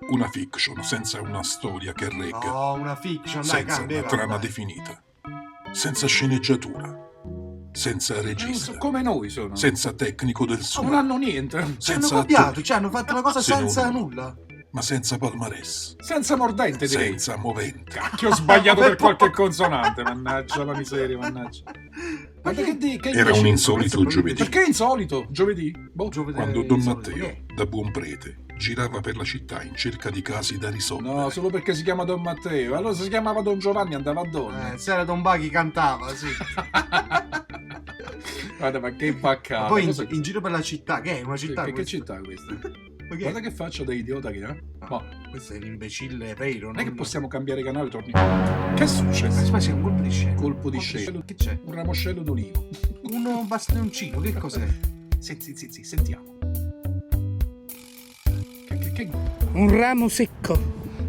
Una fiction senza una storia che regga, Oh, una fiction, dai, senza cambia, una trama dai. definita, senza sceneggiatura, senza regista, Come noi sono. senza tecnico del Non suono, hanno niente. Ci hanno senza copiato, attore, ci hanno fatto una cosa Se non senza uno. nulla. ma senza palmarès, Senza mordente, direi. senza movente. Che ho sbagliato per qualche consonante. Mannaggia la miseria, mannaggia. Ma che Era un insolito giovedì, Perché insolito? Giovedì? Boh. quando Don Matteo, da buon prete, girava per la città in cerca di casi da risolvere. No, solo perché si chiama Don Matteo. Allora se si chiamava Don Giovanni andava a donna. Se era Don Baghi cantava, sì. Guarda, ma che Ma baccata. poi Cosa- in giro per la città, che è una città? che questa? città è questa? Ma che è? Guarda che faccia da idiota che è. Ma Questo è l'imbecille vero, non è che possiamo cambiare canale, torni. Che è successo? Aspetta, un colpo di scena. Colpo di scena. Che c'è? Un ramoscello d'olivo. Un bastioncino, che cos'è? Sì, sentiamo. Che... Un ramo secco,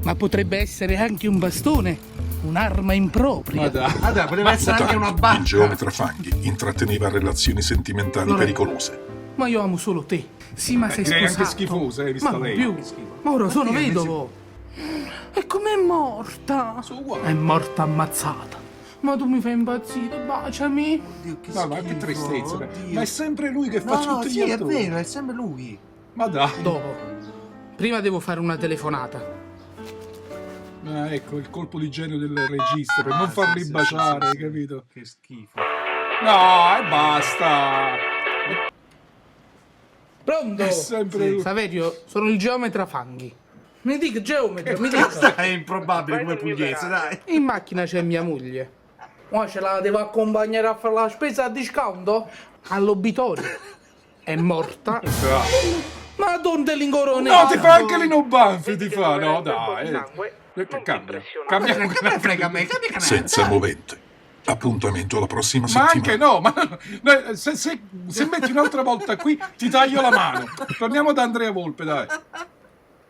ma potrebbe essere anche un bastone, un'arma impropria. Ma dai. Ah, dai, poteva essere anche una Il barca. geometra Fanghi intratteneva relazioni sentimentali Non è- pericolose. Ma io amo solo te. Sì, ma sei direi sposato. anche schifosa, vista Ma non lei. più. Che schifo. Ma ora sono che è? vedovo. E com'è morta? Sono uguali. È morta ammazzata. Ma tu mi fai impazzire, baciami. Oddio, che Ma che schifo, tristezza. oddio. Ma è sempre lui che fa No, no, tutti sì, gli è attori. vero, è sempre lui. Ma dai. Dopo. Prima devo fare una telefonata. Ah, ecco, il colpo di genio del regista per non sì, farli sì, baciare, sì, sì. capito? Che schifo. No, e basta. Pronto? È sempre lui. Saverio, sono il geometra Fanghi. Mi dica, geometra, mi dica. È improbabile come pugliese, dai. In macchina c'è mia moglie. Ma ce la devo accompagnare a fare la spesa a discount? All'obitorio. È morta. Ma donde l'ingorone? No, ti fa anche l'ino banfi, ti fa. No, dai. Cambia. Cambia. Che me ne frega a me, cambia canale. Senza movente. Appuntamento alla prossima Ma settimana. anche no, ma se metti un'altra volta qui ti taglio la mano. Torniamo da Andrea Volpe, dai.